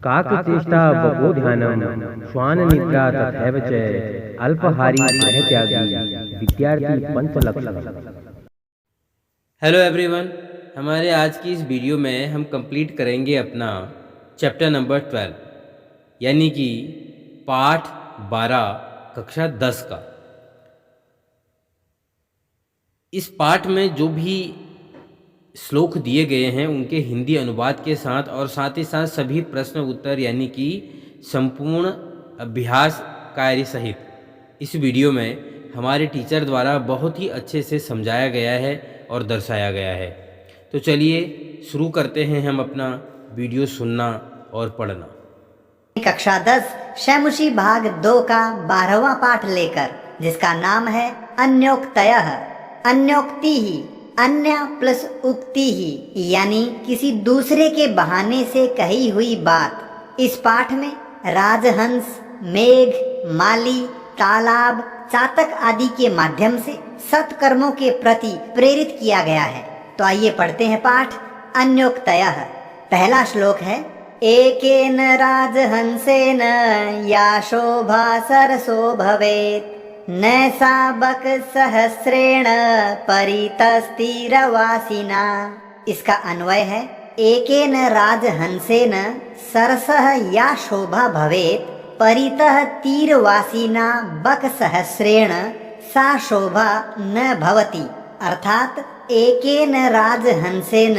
काकचेष्टा बकोध्यानम श्वान निद्रा तथैव च अल्पहारी परित्यागी विद्यार्थी पंचलक्षण। हेलो एवरीवन, हमारे आज की इस वीडियो में हम कंप्लीट करेंगे अपना चैप्टर नंबर 12 यानी कि पाठ 12 कक्षा 10 का। इस पाठ में जो भी श्लोक दिए गए हैं उनके हिंदी अनुवाद के साथ और साथ ही साथ सभी प्रश्न उत्तर यानी कि संपूर्ण अभ्यास कार्य सहित इस वीडियो में हमारे टीचर द्वारा बहुत ही अच्छे से समझाया गया है और दर्शाया गया है। तो चलिए शुरू करते हैं हम अपना वीडियो सुनना और पढ़ना। कक्षा 10 शैमुषी भाग 2 का 12वां पाठ लेकर, जिसका नाम है अन्योक्तयः। अन्योक्ति ही अन्य प्लस उक्ति ही यानी किसी दूसरे के बहाने से कही हुई बात। इस पाठ में राजहंस, मेघ, माली, तालाब, चातक आदि के माध्यम से सत्कर्मों के प्रति प्रेरित किया गया है। तो आइए पढ़ते हैं पाठ अन्योक्तयः। पहला श्लोक है, एकेन राजहंसेन या शोभा सरसो भवेत् नैसा बक सहस्रेण परितस्तीरवासिना। इसका अन्वय है, एकेन राजहंसेन सरसः या शोभा भवेत् परितः तीरवासिना बक सहस्रेण सा शोभा न भवति। अर्थात एकेन राजहंसेन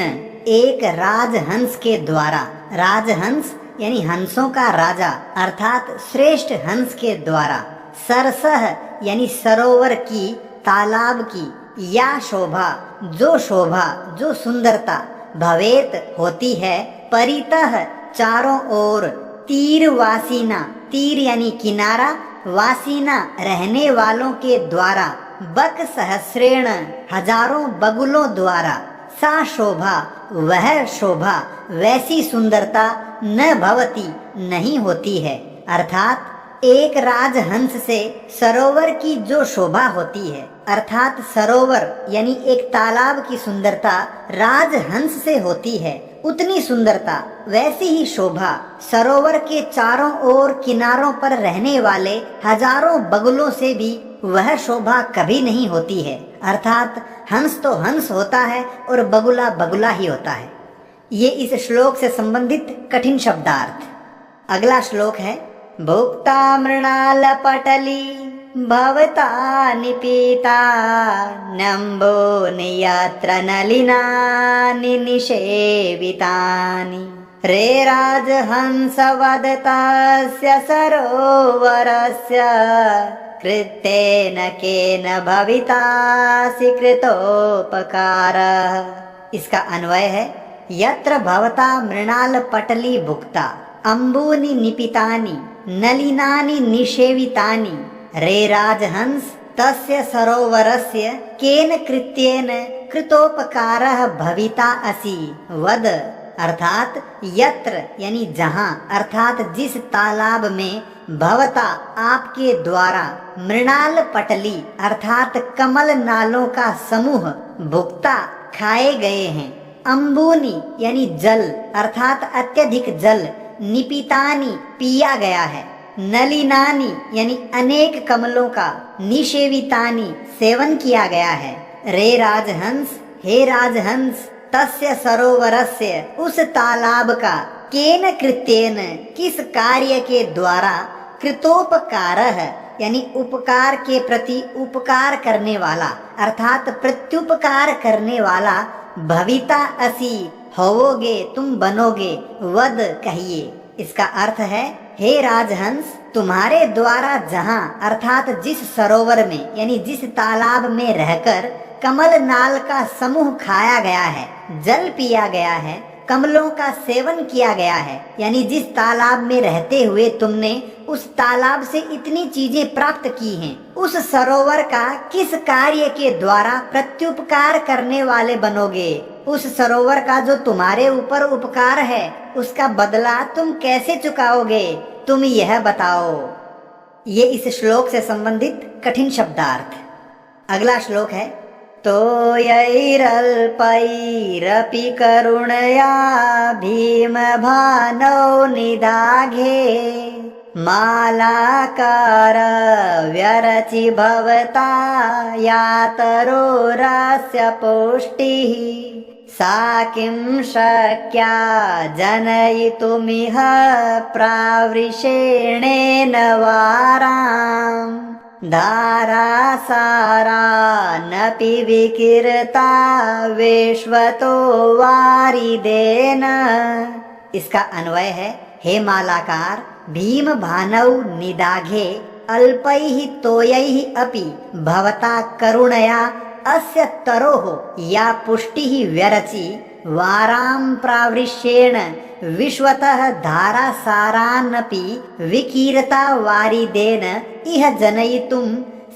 एक राजहंस के द्वारा, राजहंस यानी हंसों का राजा अर्थात श्रेष्ठ हंस के द्वारा, सरसह यानी सरोवर की, तालाब की, या शोभा जो सुंदरता, भवेत होती है, परितः चारों ओर, तीर वासीना, तीर यानी किनारा, वासीना रहने वालों के द्वारा, बक सहस्रेण हजारों बगुलों द्वारा, सा शोभा वह शोभा, वैसी सुंदरता, न भवती नहीं होती है। अर्थात एक राजहंस से सरोवर की जो शोभा होती है, अर्थात सरोवर यानी एक तालाब की सुंदरता राजहंस से होती है, उतनी सुंदरता, वैसी ही शोभा सरोवर के चारों ओर किनारों पर रहने वाले हजारों बगुलों से भी वह शोभा कभी नहीं होती है। अर्थात हंस तो हंस होता है और बगुला बगुला ही होता है। ये इस श्लोक से संबंधित कठिन शब्दार्थ। अगला श्लोक है, भुक्ता मृणाल पटली भवता निपीता नम्बो नियत्र नलिनानि निषेवितानि रे राजहंस वदतस्य सरोवरस्य कृतेन केन भवितासि कृतोपकारः। इसका अन्वय है, यत्र भवता मृणाल पटली भुक्ता अम्बूनि निपितानि नलिनानि निषेवितानि रे राजहंस तस्य सरोवरस्य केन कृत्येन कृतोपकारः भविता असि वद। अर्थात यत्र यानी जहाँ, अर्थात जिस तालाब में, भवता आपके द्वारा, मृणाल पटली अर्थात कमल नालों का समूह, भुक्ता खाए गए हैं, अम्बूनी यानी जल अर्थात अत्यधिक जल, निपितानी पिया गया है, नलिनानी यानी अनेक कमलों का, निषेवितानी सेवन किया गया है, रे राजहंस हे राजहंस, तस्य सरोवरस्य उस तालाब का, केन कृत्येन किस कार्य के द्वारा, कृतोपकारः यानी उपकार के प्रति उपकार करने वाला अर्थात प्रत्युपकार करने वाला, भविता असि होवोगे तुम बनोगे, वद कहिए। इसका अर्थ है, हे राजहंस तुम्हारे द्वारा जहाँ अर्थात जिस सरोवर में यानी जिस तालाब में रहकर कमल नाल का समूह खाया गया है, जल पिया गया है, कमलों का सेवन किया गया है, यानी जिस तालाब में रहते हुए तुमने उस तालाब से इतनी चीजें प्राप्त की हैं, उस सरोवर का किस कार्य के द्वारा प्रत्युपकार करने वाले बनोगे, उस सरोवर का जो तुम्हारे ऊपर उपकार है उसका बदला तुम कैसे चुकाओगे, तुम यह बताओ। ये इस श्लोक से संबंधित कठिन शब्दार्थ। अगला श्लोक है, तोयैरल्पैरपि करुणया भीमभानौ निदाघे मालाकार व्यरचि भवता यातरोरस्य पुष्टिः सा किं शक्या जनयितुमिह प्रावृषेणेन वाराम् धारासारानपि विकीर्ता विश्वतो वारिदेन। इसका अन्वय है, हे मालाकार, भीम भानौ निदाघे अल्पैः तोयैः अपि भवता करुणया अस्य तरोः या पुष्टिः व्यरचि वारां प्रावृष्येण विश्वतः धारासारानपि विकीर्ता वारिदेन इह जनयितुं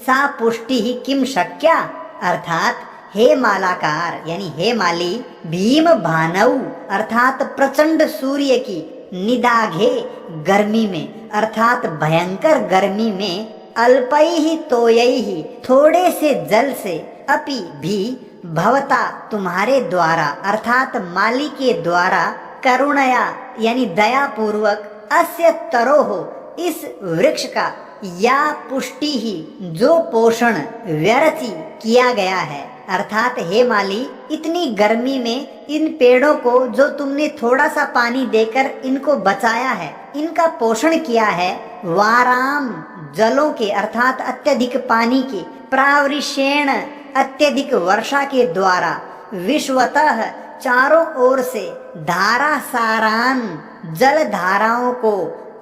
सा पुष्टिः किं शक्या। अर्थात हे मालाकार यानी हे माली, भीम भानौ अर्थात प्रचंड सूर्य की निदाघे गर्मी में अर्थात भयंकर गर्मी में अल्पैः तोयैः थोड़े से जल से अपि भी भवता तुम्हारे द्वारा अर्थात माली के द्वारा करुणया यानी दया पूर्वक अस्य तरोह इस वृक्ष का या पुष्टि ही जो पोषण व्यरचि किया गया है। अर्थात हे माली, इतनी गर्मी में इन पेड़ों को जो तुमने थोड़ा सा पानी देकर इनको बचाया है, इनका पोषण किया है, वाराम जलों के अर्थात अत्यधिक पानी के, प्रावृषेण अत्यधिक वर्षा के द्वारा, विश्वतः चारों ओर से, धारा सारान जल धाराओं को,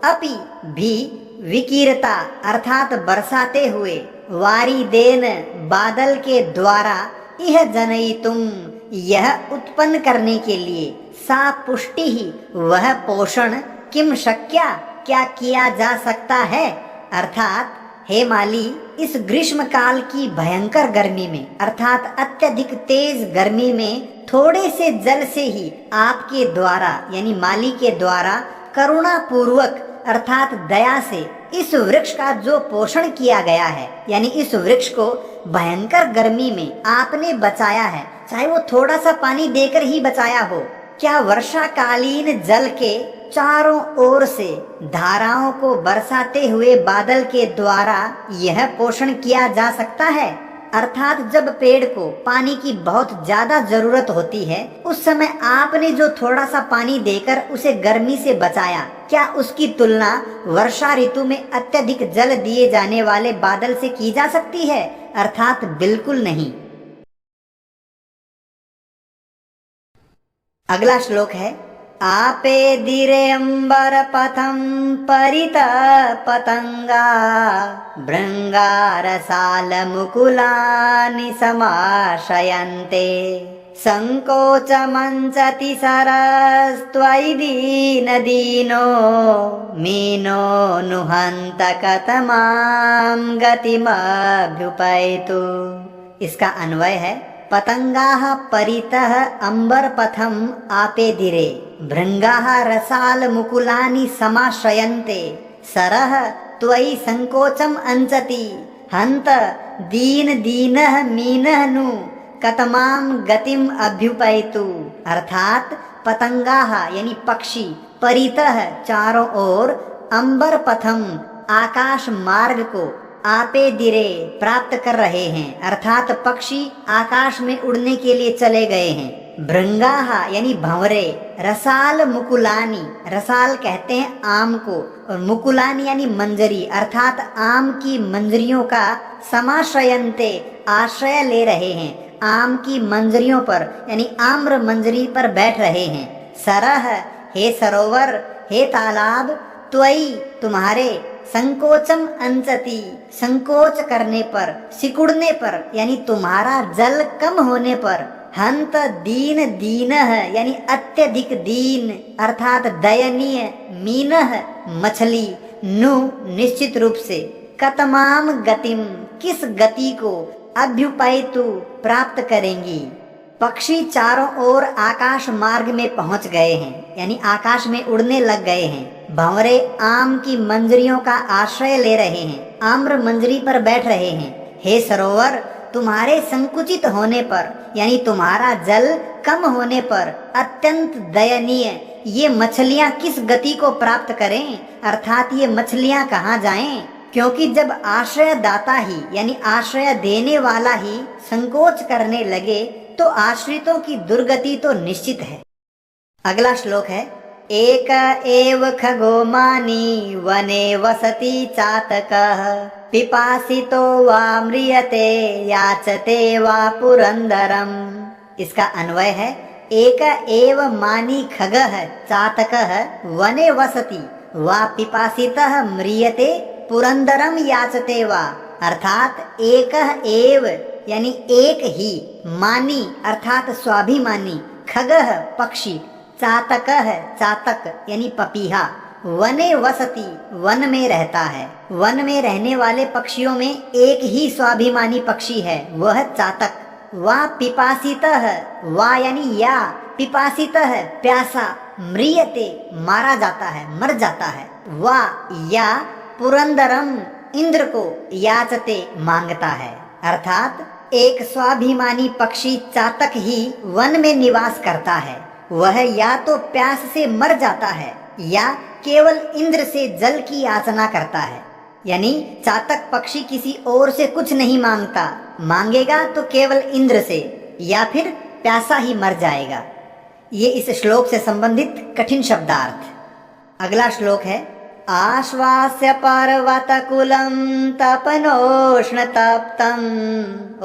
अपि भी विकीरता अर्थात बरसाते हुए, वारिदेन बादल के द्वारा, यह जनयितुम यह उत्पन्न करने के लिए, सा पुष्टि ही वह पोषण, किम शक्या क्या किया जा सकता है। अर्थात हे माली, इस ग्रीष्म काल की भयंकर गर्मी में अर्थात अत्यधिक तेज गर्मी में थोड़े से जल से ही आपके द्वारा यानी माली के द्वारा करुणा पूर्वक अर्थात दया से इस वृक्ष का जो पोषण किया गया है, यानी इस वृक्ष को भयंकर गर्मी में आपने बचाया है, चाहे वो थोड़ा सा पानी देकर ही बचाया हो। क्या वर्षाकालीन जल के चारों ओर से धाराओं को बरसाते हुए बादल के द्वारा यह पोषण किया जा सकता है। अर्थात जब पेड़ को पानी की बहुत ज्यादा जरूरत होती है, उस समय आपने जो थोड़ा सा पानी देकर उसे गर्मी से बचाया, क्या उसकी तुलना वर्षा ऋतु में अत्यधिक जल दिए जाने वाले बादल से की जा सकती है? अर्थात बिल्कुल नहीं। अगला श्लोक है, आपे दिरे अंबर पथम परितः पतंगा भृंगारसाल मुकुलानि समाशयन्ते संकोचमंचति सरस्त्वयि दीन दीनो मीनो नुहंत कतमां गतिमभ्युपैतु। इसका अन्वय है, पतंगाः परितः अंबरपथम आपेदिरे भृंगाः रसाल मुकुलानि समाश्रयन्ते सरः त्वयि संकोचम अंचति हंत दीन दीनः मीनः नु कतमाम गतिम अभ्युपैतु। अर्थात पतंगाः यानी पक्षी, परितः चारों ओर, अंबर पथम आकाश मार्ग को, आपे दिरे प्राप्त कर रहे हैं, अर्थात पक्षी आकाश में उड़ने के लिए चले गए हैं। भृंगाः यानी भंवरे, रसाल मुकुलानी, रसाल कहते हैं आम को, और मुकुलानी यानी मंजरी, अर्थात आम की मंजरियों का समाश्रयन्ते आश्रय ले रहे हैं, आम की मंजरियों पर यानी आम्र मंजरी पर बैठ रहे हैं। सरह हे सरोवर, हे तालाब, त्वयि तुम्हारे, संकोचम अंचति संकोच करने पर, सिकुड़ने पर यानी तुम्हारा जल कम होने पर, हंत दीन दीनः यानी अत्यधिक दीन अर्थात दयनीय, मीनः मछली, नु निश्चित रूप से, कतमाम गतिम किस गति को, अभ्युपैतु प्राप्त करेंगी। पक्षी चारों ओर आकाश मार्ग में पहुंच गए हैं, यानी आकाश में उड़ने लग गए हैं। भंवरे आम की मंजरियों का आश्रय ले रहे हैं, आम्र मंजरी पर बैठ रहे हैं। हे सरोवर, तुम्हारे संकुचित होने पर यानी तुम्हारा जल कम होने पर अत्यंत दयनीय ये मछलियां किस गति को प्राप्त करें, अर्थात ये मछलियां कहाँ जाएं? क्योंकि जब आश्रय दाता ही यानी आश्रय देने वाला ही संकोच करने लगे तो आश्रितों की दुर्गति तो निश्चित है। अगला श्लोक है, एक एव खगो मानी वने वसति चातकः पिपासितो वा म्रियते याचते वा पुरंदरम। इसका अन्वय है, एक एव मानी खगः चातकः वने वसति वा पिपासितः म्रियते पुरंदरम याचते वा। अर्थात एक एव यानी एक ही, मानी अर्थात स्वाभिमानी, खगः पक्षी, चातकः चातक यानी पपीहा, वने वसति वन में रहता है। वन में रहने वाले पक्षियों में एक ही स्वाभिमानी पक्षी है, वह चातक। वा पिपासितः, वा यानी या, पिपासितः प्यासा, म्रियते मारा जाता है, मर जाता है। वा या पुरंदरम इंद्र को याचते मांगता है। अर्थात एक स्वाभिमानी पक्षी चातक ही वन में निवास करता है। वह या तो प्यास से मर जाता है या केवल इंद्र से जल की याचना करता है। यानी चातक पक्षी किसी और से कुछ नहीं मांगता, मांगेगा तो केवल इंद्र से या फिर प्यासा ही मर जाएगा। ये इस श्लोक से संबंधित कठिन शब्दार्थ। अगला श्लोक है, आश्वास्य पर्वतकुलं तपनोष्ण तप्तम्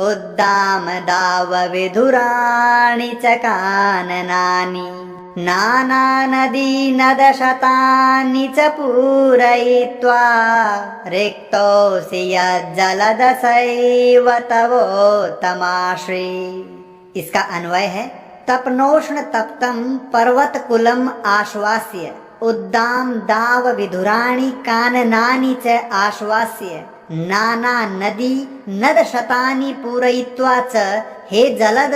उद्दाम दाव विधुराणि च काननानि नाना नदी नदशतानि च पूरयित्वा रिक्तोऽसि यज्जलदसैव तवोत्तमाश्री। इसका अन्वय है, तपनोष्ण तप्तम पर्वतकुलम आश्वास्य उद्दाम दाव विधुराणि काननानि च आश्वास्य नाना नदी नद शतानि पूरयित्वा च हे जलद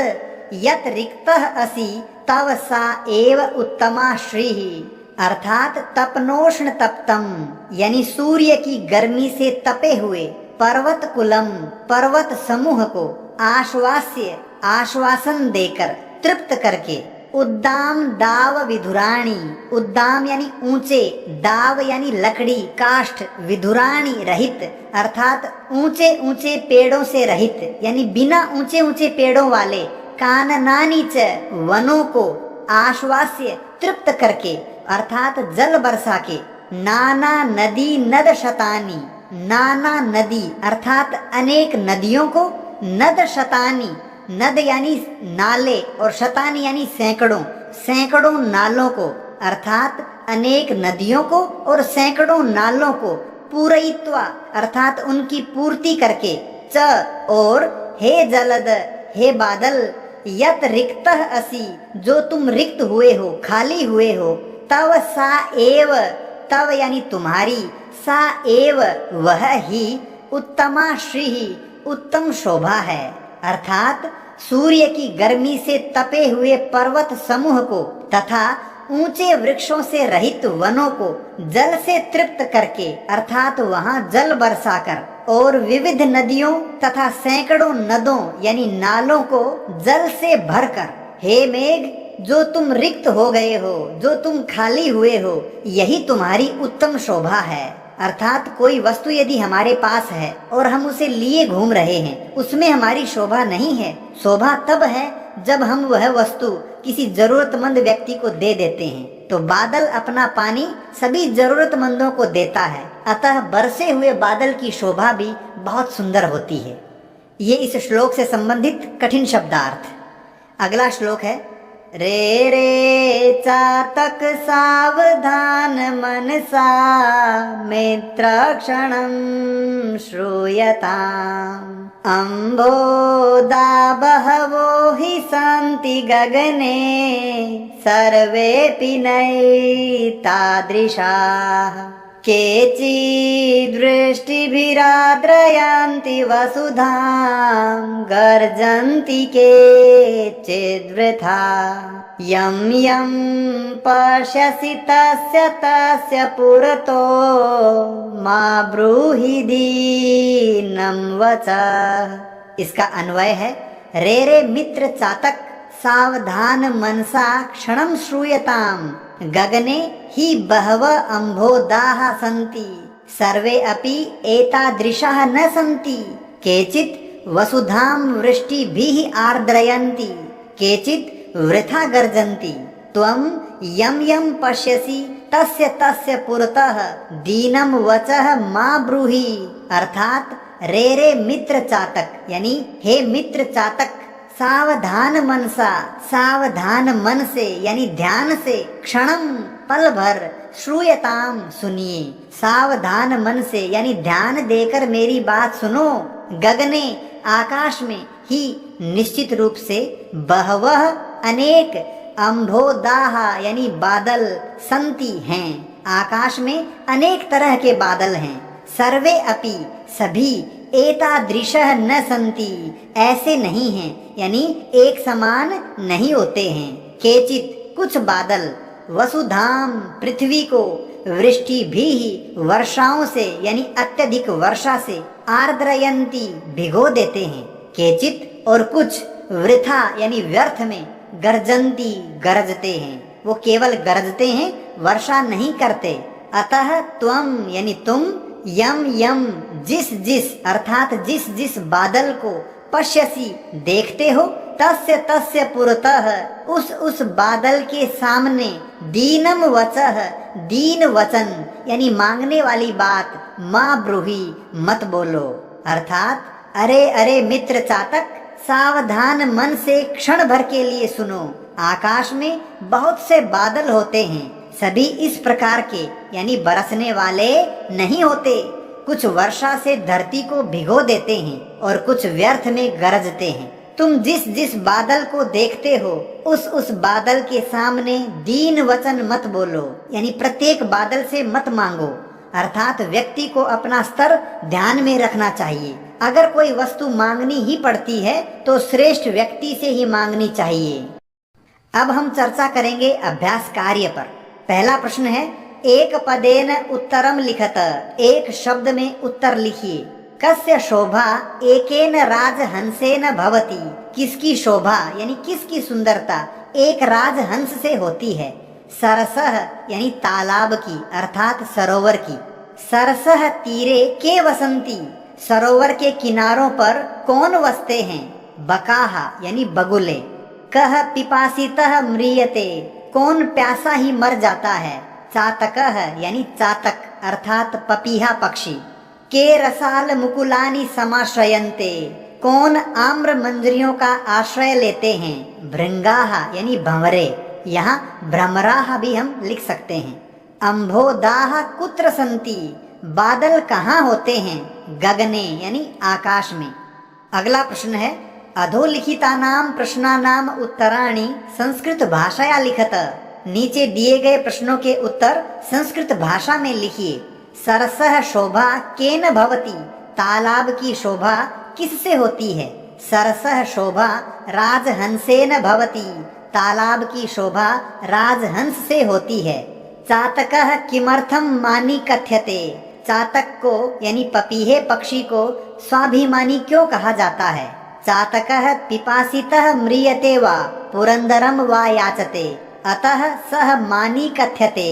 यत रिक्तः असि तव सा एव उत्तमा श्रीः। अर्थात तपनोष्ण तप्तम यानी सूर्य की गर्मी से तपे हुए पर्वत कुलम पर्वत समूह को आश्वास्य आश्वासन देकर तृप्त करके उद्दाम दाव विधुराणी, उद्दाम यानी ऊंचे, दाव यानी लकड़ी काष्ठ, विधुराणी रहित अर्थात ऊंचे ऊंचे पेड़ों से रहित यानी बिना ऊंचे ऊंचे पेड़ों वाले, काननानी च वनों को आश्वास्य तृप्त करके अर्थात जल बरसा के, नाना नदी नद शतानी, नाना नदी अर्थात अनेक नदियों को, नद शतानी नद यानी नाले और शतानी यानी सैकड़ों, सैकड़ों नालों को अर्थात अनेक नदियों को और सैकड़ों नालों को पूरयित्वा अर्थात उनकी पूर्ति करके, च और हे जलद हे बादल, यत रिक्तः असि जो तुम रिक्त हुए हो खाली हुए हो, तव सा एव तव यानी तुम्हारी, सा एव वह ही, उत्तमा श्री उत्तम शोभा है। अर्थात सूर्य की गर्मी से तपे हुए पर्वत समूह को तथा ऊंचे वृक्षों से रहित वनों को जल से तृप्त करके अर्थात वहां जल बरसाकर और विविध नदियों तथा सैकड़ों नदों यानी नालों को जल से भरकर, हे मेघ जो तुम रिक्त हो गए हो, जो तुम खाली हुए हो, यही तुम्हारी उत्तम शोभा है। अर्थात कोई वस्तु यदि हमारे पास है और हम उसे लिए घूम रहे हैं, उसमें हमारी शोभा नहीं है। शोभा तब है जब हम वह वस्तु किसी जरूरतमंद व्यक्ति को दे देते हैं। तो बादल अपना पानी सभी जरूरतमंदों को देता है, अतः बरसे हुए बादल की शोभा भी बहुत सुंदर होती है। ये इस श्लोक से संबंधित कठिन शब्दार्थ। अगला श्लोक है, रे रे चातक सावधान मनसा मित्रक्षणं श्रूयताम् अम्बोदा बहवो हि सन्ति गगने सर्वेऽपि नैतादृशाः केचिद्वृष्टिभिराद्रयन्ति वसुधां गर्जन्ति केचिद्वृथा यं यं पश्यसि तस्य तस्य पुरतो मा ब्रूहि दीनं वचः इसका अन्वय है रे रे मित्र चातक सावधान मनसा क्षणं श्रूयताम गगने हि बहव अम्भोदाः सन्ति सर्वे अपि एतादृशाः न सन्ति केचित् वसुधां वृष्टिभिः आर्द्रयन्ति केचित् वृथा गर्जन्ति त्वं यं यं पश्यसि तस्य तस्य पुरतः दीनं वचः मा ब्रूहि। अर्थात रे रे मित्र चातक यानी हे मित्र चातक सावधान मनसा सावधान मन से यानी ध्यान से क्षणम पल भर श्रूयताम सुनिए सावधान मन से यानी ध्यान देकर मेरी बात सुनो। गगने आकाश में ही निश्चित रूप से बहवह अनेक अम्भोदाह यानी बादल संति हैं आकाश में अनेक तरह के बादल हैं। सर्वे अपि सभी एतादृशः न संति ऐसे नहीं हैं यानी एक समान नहीं होते हैं। केचित कुछ बादल वसुधाम पृथ्वी को वृष्टि भी वर्षाओं से यानी अत्यधिक वर्षा से आर्द्रयंती भिगो देते हैं। केचित और कुछ वृथा यानी व्यर्थ में गर्जंती गरजते हैं वो केवल गरजते हैं वर्षा नहीं करते। अतः त्वम यानी तुम यम यम जिस जिस अर्थात जिस जिस बादल को पश्यसी देखते हो तस्य तस्य पुरतः उस बादल के सामने दीनम वचः दीन वचन यानी मांगने वाली बात माँ ब्रूही मत बोलो। अर्थात अरे अरे मित्र चातक सावधान मन से क्षण भर के लिए सुनो। आकाश में बहुत से बादल होते हैं सभी इस प्रकार के यानी बरसने वाले नहीं होते। कुछ वर्षा से धरती को भिगो देते हैं और कुछ व्यर्थ में गरजते हैं। तुम जिस जिस बादल को देखते हो उस बादल के सामने दीन वचन मत बोलो यानी प्रत्येक बादल से मत मांगो। अर्थात व्यक्ति को अपना स्तर ध्यान में रखना चाहिए। अगर कोई वस्तु मांगनी ही पड़ती है तो श्रेष्ठ व्यक्ति से ही मांगनी चाहिए। अब हम चर्चा करेंगे अभ्यास कार्य पर। पहला प्रश्न है एक पदेन उत्तरम लिखत एक शब्द में उत्तर लिखिए। कस्य शोभा एकेन राजहंसेन भवति किसकी शोभा यानी किसकी सुंदरता एक राजहंस से होती है। सरसह यानी तालाब की अर्थात सरोवर की। सरसह तीरे के वसंती सरोवर के किनारों पर कौन वसते हैं। बकाहा यानी बगुले। कह पिपासितः म्रियते कौन प्यासा ही मर जाता है। चातकः यानी चातक अर्थात पपीहा पक्षी। के रसाल मुकुलानि समाश्रयन्ते कौन आम्र मंजरियों का आश्रय लेते हैं। भृंगाः यानी भंवरे यहाँ भ्रमराः भी हम लिख सकते हैं। अम्भोदाः कुत्र सन्ति बादल कहाँ होते हैं। गगने यानी आकाश में। अगला प्रश्न है अधोलिखितानां प्रश्नानां उत्तराणि संस्कृत भाषाया लिखत। नीचे दिए गए प्रश्नों के उत्तर संस्कृत भाषा में लिखिए। सरसः शोभा केन भवति तालाब की शोभा किससे होती है। सरसः शोभा राजहंसेन भवति तालाब की शोभा राजहंस से होती है। चातकः किमर्थम मानी कथ्यते चातक को यानी पपीहे पक्षी को स्वाभिमानी क्यों कहा जाता है। चातकः पिपासितः म्रियते वा पुरंदरम वा याचते अतः सह मानी कथ्यते।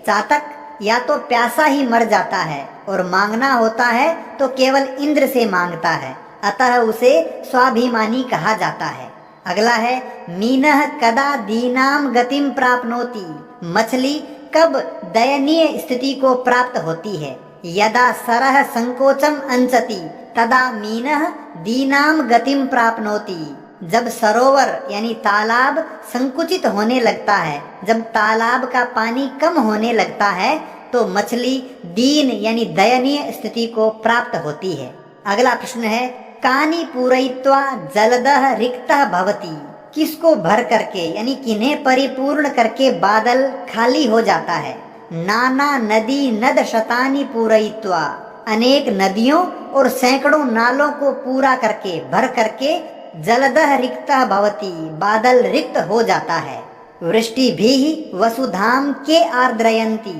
चातक या तो प्यासा ही मर जाता है और मांगना होता है तो केवल इंद्र से मांगता है अतः उसे स्वाभिमानी कहा जाता है। अगला है मीनः कदा दीनाम गतिम प्राप्नोति मछली कब दयनीय स्थिति को प्राप्त होती है। यदा सरह संकोचम अंचति तदा मीनः दीनाम गतिम प्राप्नोति जब सरोवर यानी तालाब संकुचित होने लगता है जब तालाब का पानी कम होने लगता है तो मछली दीन यानी दयनीय स्थिति को प्राप्त होती है। अगला प्रश्न है कानी पूरयित्वा जलदः रिक्तः भवति किसको भर करके यानी किन्हें परिपूर्ण करके बादल खाली हो जाता है। नाना नदी नद शतानी पूरयित्वा अनेक नदियों और सैकड़ों नालों को पूरा करके भर करके जलदः रिक्तः भवति बादल रिक्त हो जाता है। वृष्टि भी वसुधाम के आर्द्रयंती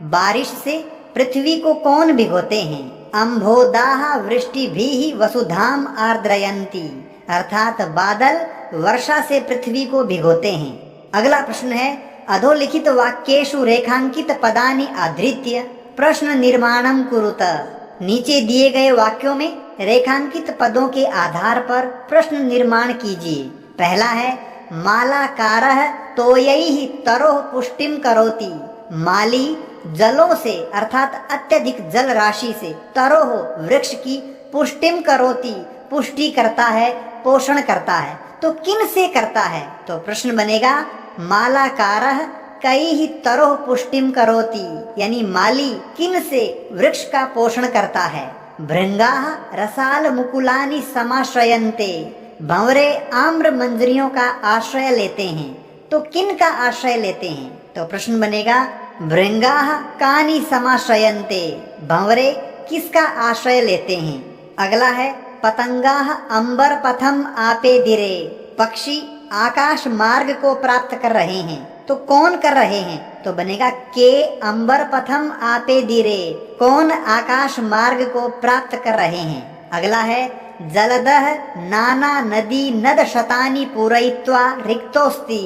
बारिश से पृथ्वी को कौन भिगोते हैं। अम्भोदाः वृष्टिभिः वसुधाम आर्द्रयन्ति, अर्थात बादल वर्षा से पृथ्वी को भिगोते हैं। अगला प्रश्न है, अधोलिखित वाक्येषु रेखांकित पदानि आधृत्य प्रश्न निर्माणम कुरुत। नीचे दिए गए वाक्यों में रेखांकित पदों के आधार पर प्रश्न निर्माण कीजिए। पहला है, मालाकारः तोयैः तरोः पुष्टिम करोति। माली जलों से अर्थात अत्यधिक जल राशि से, तरोह वृक्ष की, पुष्टिम करोति पुष्टि करता है, पोषण करता है। तो किन से करता है? तो प्रश्न बनेगा, मालाकारः कैः तरोः पुष्टिम करोति, यानी माली किन से वृक्ष का पोषण करता है। भृंगाः रसाल मुकुलानि समाश्रयन्ते, भंवरे आम्र मंजरियों का आश्रय लेते हैं। तो किन का आश्रय लेते हैं? तो प्रश्न बनेगा, भृंगाः कानि समाश्रयन्ते, भंवरे किसका आश्रय लेते हैं। अगला है, पतंगाः अंबर पथम आपे दिरे, पक्षी आकाश मार्ग को प्राप्त कर रहे हैं। तो कौन कर रहे हैं? तो बनेगा, के अंबर पथम आपे दिरे, कौन आकाश मार्ग को प्राप्त कर रहे हैं। अगला है, जलदः नाना नदी नद शतानि पूरयित्वा रिक्तोस्ति,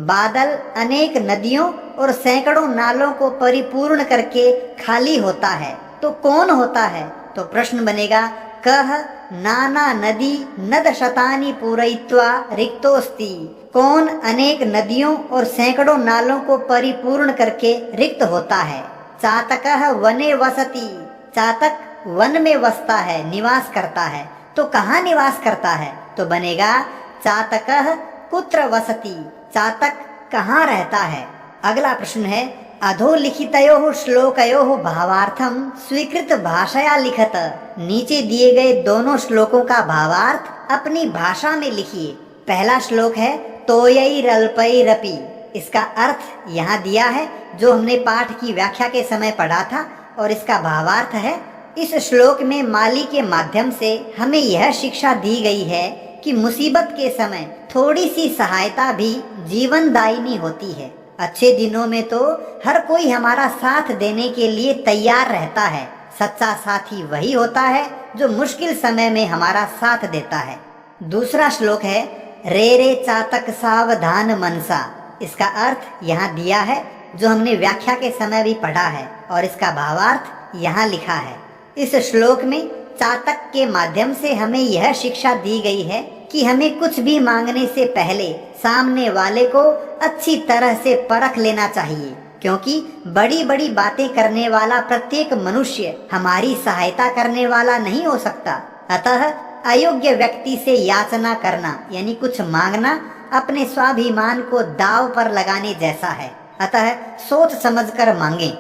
बादल अनेक नदियों और सैकड़ों नालों को परिपूर्ण करके खाली होता है। तो कौन होता है? तो प्रश्न बनेगा, कह नाना नदी नद शतानि पूरयित्वा रिक्तोस्ति, कौन अनेक नदियों और सैकड़ों नालों को परिपूर्ण करके रिक्त होता है। चातकः वने वसति, चातक वन में वसता है, निवास करता है। तो कहाँ निवास करता है? तो बनेगा, चातकः कुत्र वसति, चातक कहाँ रहता है। अगला प्रश्न है, अधोलिखितयोः श्लोकयोः भावार्थम स्वीकृत भाषया लिखत। नीचे दिए गए दोनों श्लोकों का भावार्थ अपनी भाषा में लिखिए। पहला श्लोक है, तोयैरल्पैरपि, इसका अर्थ यहाँ दिया है जो हमने पाठ की व्याख्या के समय पढ़ा था, और इसका भावार्थ है, इस श्लोक में माली के माध्यम से हमें यह शिक्षा दी गई है कि मुसीबत के समय थोड़ी सी सहायता भी जीवनदायिनी होती है। अच्छे दिनों में तो हर कोई हमारा साथ देने के लिए तैयार रहता है। सच्चा साथी वही होता है जो मुश्किल समय में हमारा साथ देता है। दूसरा श्लोक है, रे रे चातक सावधान मनसा, इसका अर्थ यहाँ दिया है जो हमने व्याख्या के समय भी पढ़ा है, और इसका भावार्थ यहाँ लिखा है। इस श्लोक में चातक के माध्यम से हमें यह शिक्षा दी गई है कि हमें कुछ भी मांगने से पहले सामने वाले को अच्छी तरह से परख लेना चाहिए, क्योंकि बड़ी बड़ी बातें करने वाला प्रत्येक मनुष्य हमारी सहायता करने वाला नहीं हो सकता। अतः अयोग्य व्यक्ति से याचना करना यानी कुछ मांगना अपने स्वाभिमान को दाव पर लगाने जैसा है। अतः सोच समझकर मांगे।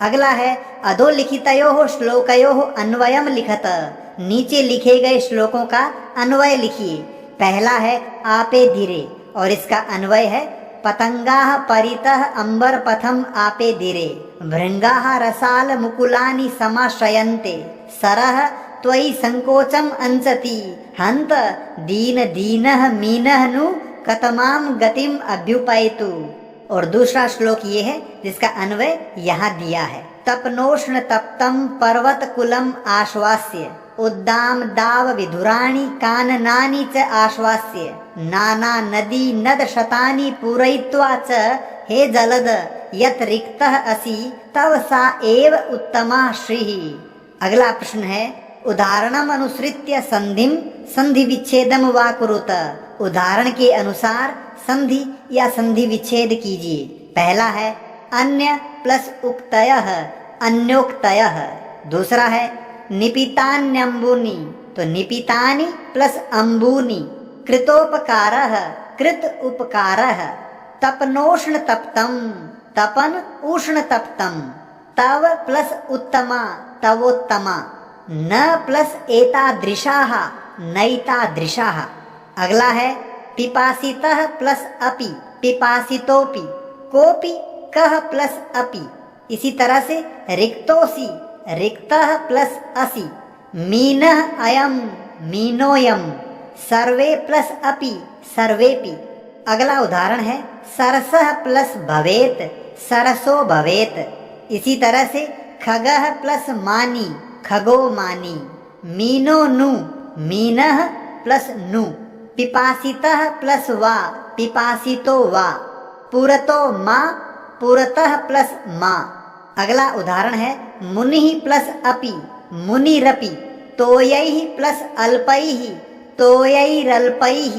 अगला है, अधोलिखितयोः श्लोकयोः अन्वयम लिखत। नीचे लिखे गए श्लोकों का अन्वय लिखिए। पहला है, आपे धीरे, और इसका अन्वय है, पतंगाः परितः अंबर पथम आपे धीरे, भृंगाः रसाल मुकुलानि समाश्रयन्ते, सरः त्वयि संकोचम अंचति, हंत दीन दीनः मीनः नु कतमाम गतिम अभ्युपैतु। और दूसरा श्लोक ये है जिसका अन्वय यहाँ दिया है, तपनोष्ण तप्तम पर्वत कुलम आश्वास्य, उद्दाम दाव विधुराणि काननानि च आश्वास्य, नाना नदी नद शतानि पूरयित्वा च, हे जलद यत् रिक्तः असि तव सा एव उत्तमा श्रीः। अगला प्रश्न है, उदाहरणम अनुसृत्य संधिम संधि विच्छेदम वा कुरुत। उदाहरण के अनुसार संधि या संधि विच्छेद कीजिए। पहला है, अन्य प्लस उक्तयः अन्योक्तयः। दूसरा है, निपितान्यम्बूनि, तो निपितानि प्लस अम्बूनि, कृतोपकारः कृत उपकारः, तपनोष्ण तप्तम तपन उष्ण तप्तम, तव प्लस उत्तमा तवोत्तमा, न प्लस एतादृशाः नैतादृशाः। अगला है, पिपासितः प्लस अपि पिपासितोपि, कोपि कः प्लस अपि। इसी तरह से रिक्तोसि रिक्तः प्लस असि, मीनः अयम मीनोयम, सर्वे प्लस अपि सर्वेपि। अगला उदाहरण है, सरसः प्लस भवेत सरसो भवेत। इसी तरह से खगः प्लस मानी खगो मानी। मीनो नु मीनः प्लस नु। पिपासितः प्लस वा पिपासितो वा। पुरतो मा पुरतः प्लस मा। अगला उदाहरण है मुनिः प्लस अपि मुनिरपि। तोयैः प्लस अल्पैः तोयैरल्पैः।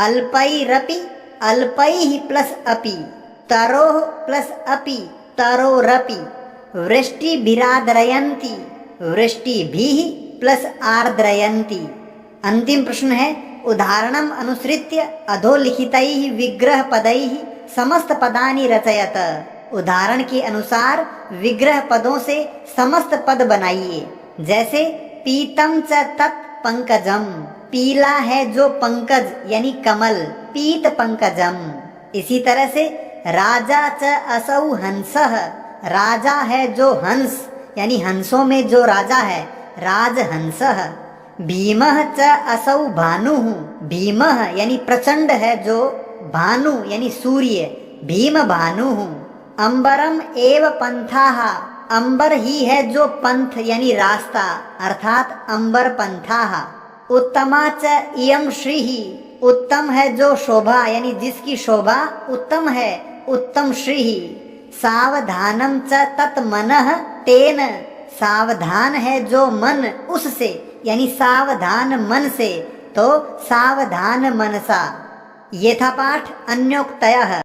अल्पैरपि अल्पैः प्लस अपि। तरोः प्लस अपि तरोरपि। वृष्टिभिरार्द्रयन्ति वृष्टिभिः प्लस आर्द्रयन्ति। अंतिम प्रश्न है उदाहरणम अनुसृत्य अधोलिखितैः विग्रह पदैः समस्त पदानि रचयत। उदाहरण के अनुसार विग्रह पदों से समस्त पद बनाइए। जैसे पीतम च तत् पंकजम। पीला है जो पंकज यानी कमल, पीत पंकजम। इसी तरह से राजा च असौ हंसः। राजा है जो हंस यानी हंसों में जो राजा है, राजहंसः। भीमः च असौ भानुः। भीमः यानी प्रचंड है जो, भानु यानी सूर्य, भीम भानुः। अंबरम एव पंथाः। अंबर ही है जो पंथ यानी रास्ता, अर्थात अंबर पंथाः। उत्तमा च इयं श्रीः। उत्तम है जो शोभा यानी जिसकी शोभा उत्तम है, उत्तम श्रीः। सावधानम च तत् मनः तेन। सावधान है जो मन उससे यानी सावधान मन से, तो सावधान मनसा। ये था पाठ अन्योक्तयः।